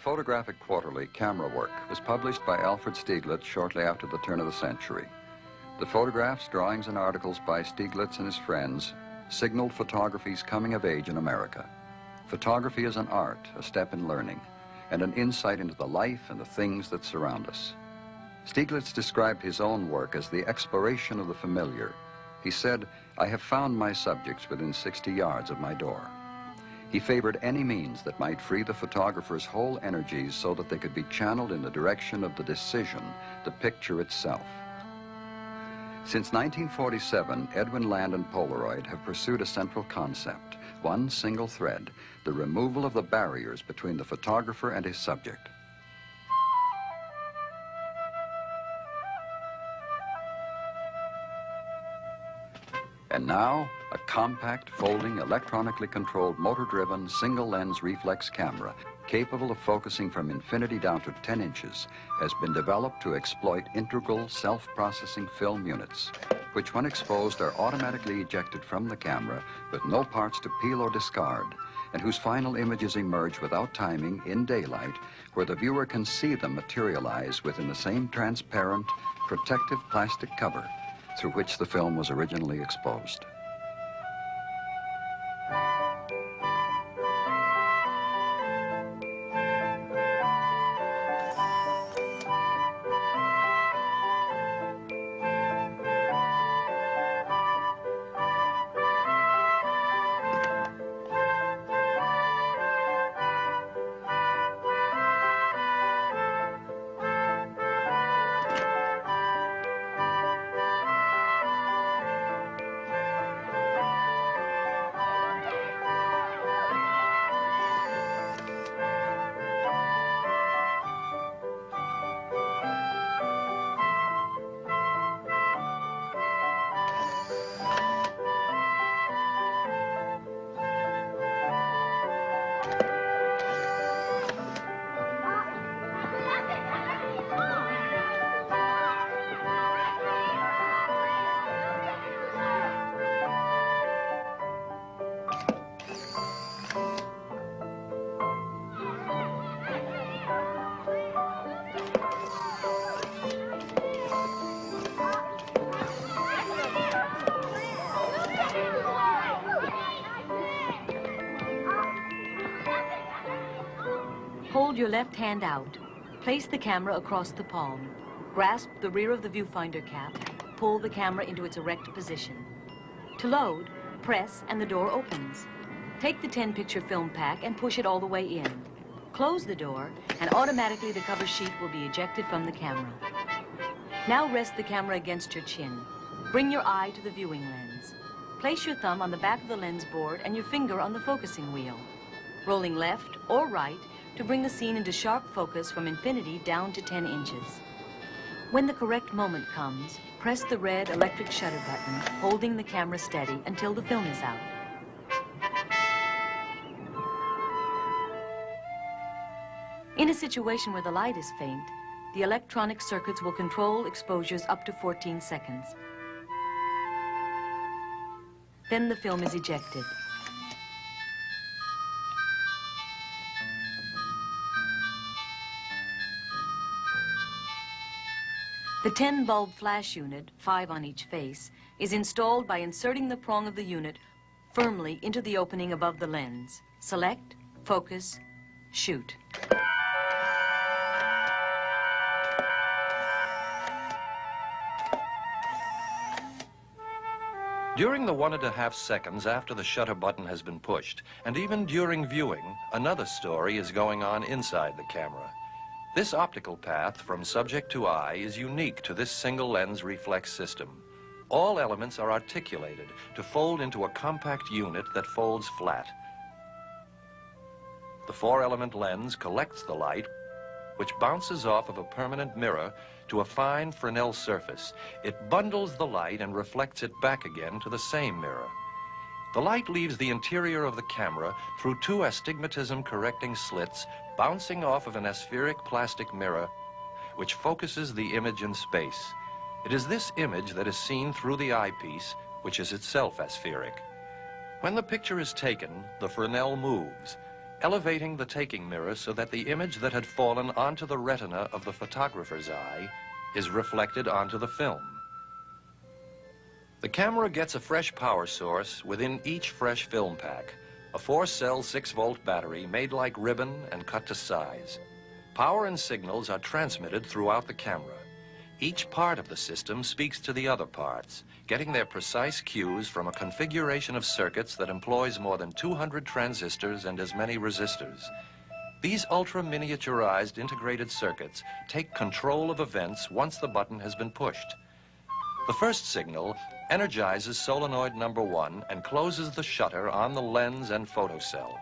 photographic quarterly, Camera Work, was published by Alfred Stieglitz shortly after the turn of the century. The photographs, drawings, and articles by Stieglitz and his friends signaled photography's coming of age in America. Photography is an art, a step in learning, and an insight into the life and the things that surround us. Stieglitz described his own work as the exploration of the familiar. He said, "I have found my subjects within 60 yards of my door." He favored any means that might free the photographer's whole energies so that they could be channeled in the direction of the decision, the picture itself. Since 1947, Edwin Land and Polaroid have pursued a central concept, one single thread, the removal of the barriers between the photographer and his subject. And now, a compact, folding, electronically controlled, motor-driven, single-lens reflex camera capable of focusing from infinity down to 10 inches has been developed to exploit integral, self-processing film units, which when exposed are automatically ejected from the camera with no parts to peel or discard, and whose final images emerge without timing in daylight, where the viewer can see them materialize within the same transparent, protective plastic cover through which the film was originally exposed. Hold your left hand out. Place the camera across the palm. Grasp the rear of the viewfinder cap. Pull the camera into its erect position. To load, press and the door opens. Take the 10-picture film pack and push it all the way in. Close the door and automatically the cover sheet will be ejected from the camera. Now rest the camera against your chin. Bring your eye to the viewing lens. Place your thumb on the back of the lens board and your finger on the focusing wheel. Rolling left or right to bring the scene into sharp focus from infinity down to 10 inches. When the correct moment comes, press the red electric shutter button, holding the camera steady until the film is out. In a situation where the light is faint, the electronic circuits will control exposures up to 14 seconds. Then the film is ejected. The 10-bulb flash unit, 5 on each face, is installed by inserting the prong of the unit firmly into the opening above the lens. Select, focus, shoot. During the 1.5 seconds after the shutter button has been pushed, and even during viewing, another story is going on inside the camera. This optical path from subject to eye is unique to this single lens reflex system. All elements are articulated to fold into a compact unit that folds flat. The 4-element lens collects the light, which bounces off of a permanent mirror to a fine Fresnel surface. It bundles the light and reflects it back again to the same mirror. The light leaves the interior of the camera through 2 astigmatism-correcting slits bouncing off of an aspheric plastic mirror, which focuses the image in space. It is this image that is seen through the eyepiece, which is itself aspheric. When the picture is taken, the Fresnel moves. elevating the taking mirror so that the image that had fallen onto the retina of the photographer's eye is reflected onto the film. The camera gets a fresh power source within each fresh film pack, a 4-cell 6-volt battery made like ribbon and cut to size. Power and signals are transmitted throughout the camera. Each part of the system speaks to the other parts, getting their precise cues from a configuration of circuits that employs more than 200 transistors and as many resistors. These ultra-miniaturized integrated circuits take control of events once the button has been pushed. The first signal energizes solenoid number 1 and closes the shutter on the lens and photocell.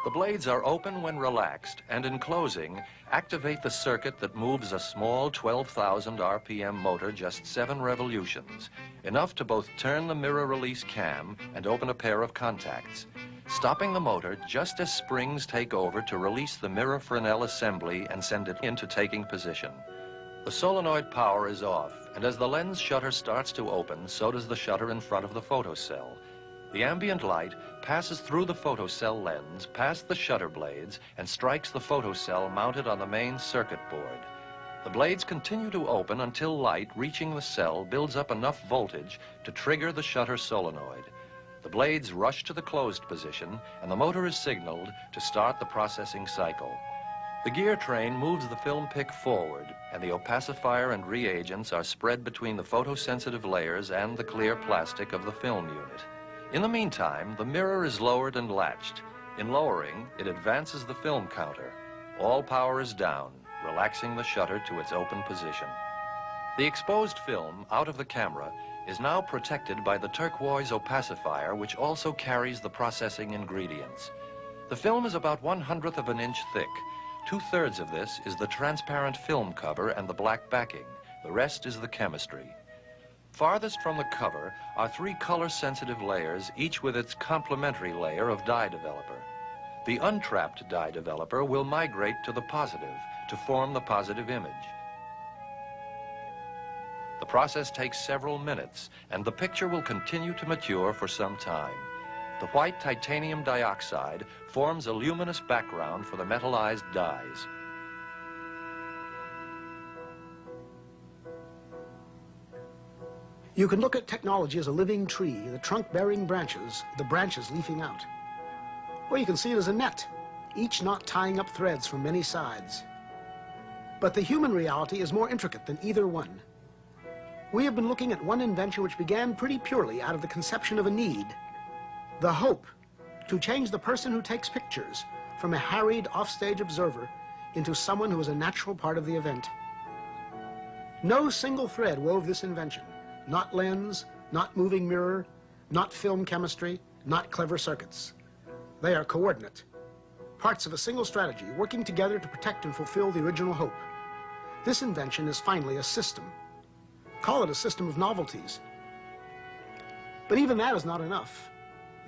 The blades are open when relaxed and in closing activate the circuit that moves a small 12,000 RPM motor just 7 revolutions, enough to both turn the mirror release cam and open a pair of contacts, stopping the motor just as springs take over to release the mirror Fresnel assembly and send it into taking position. The solenoid power is off, and as the lens shutter starts to open, so does the shutter in front of the photocell. The ambient light passes through the photocell lens, past the shutter blades, and strikes the photocell mounted on the main circuit board. The blades continue to open until light reaching the cell builds up enough voltage to trigger the shutter solenoid. The blades rush to the closed position, and the motor is signaled to start the processing cycle. The gear train moves the film pick forward, and the opacifier and reagents are spread between the photosensitive layers and the clear plastic of the film unit. In the meantime, the mirror is lowered and latched. In lowering, it advances the film counter. All power is down, relaxing the shutter to its open position. The exposed film out of the camera is now protected by the turquoise opacifier, which also carries the processing ingredients. The film is about 1/100 of an inch thick. 2/3 of this is the transparent film cover and the black backing. The rest is the chemistry. Farthest from the cover are 3 color-sensitive layers, each with its complementary layer of dye developer. The untrapped dye developer will migrate to the positive to form the positive image. The process takes several minutes, and the picture will continue to mature for some time. The white titanium dioxide forms a luminous background for the metallized dyes. You can look at technology as a living tree, the trunk bearing branches, the branches leafing out. Or you can see it as a net, each knot tying up threads from many sides. But the human reality is more intricate than either one. We have been looking at one invention which began pretty purely out of the conception of a need, the hope to change the person who takes pictures from a harried offstage observer into someone who is a natural part of the event. No single thread wove this invention. Not lens, not moving mirror, not film chemistry, not clever circuits. They are coordinate, parts of a single strategy working together to protect and fulfill the original hope. This invention is finally a system. Call it a system of novelties. But even that is not enough.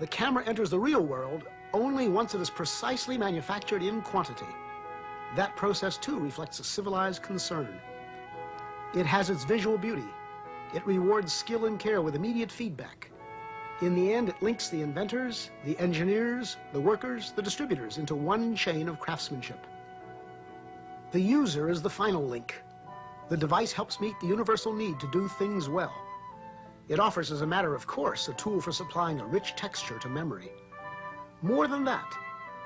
The camera enters the real world only once it is precisely manufactured in quantity. That process, too, reflects a civilized concern. It has its visual beauty. It rewards skill and care with immediate feedback. In the end, it links the inventors, the engineers, the workers, the distributors into one chain of craftsmanship. The user is the final link. The device helps meet the universal need to do things well. It offers, as a matter of course, a tool for supplying a rich texture to memory. More than that,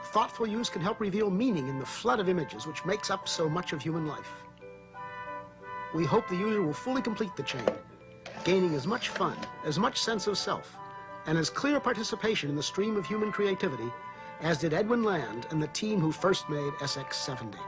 thoughtful use can help reveal meaning in the flood of images which makes up so much of human life. We hope the user will fully complete the chain, gaining as much fun, as much sense of self, and as clear participation in the stream of human creativity as did Edwin Land and the team who first made SX-70.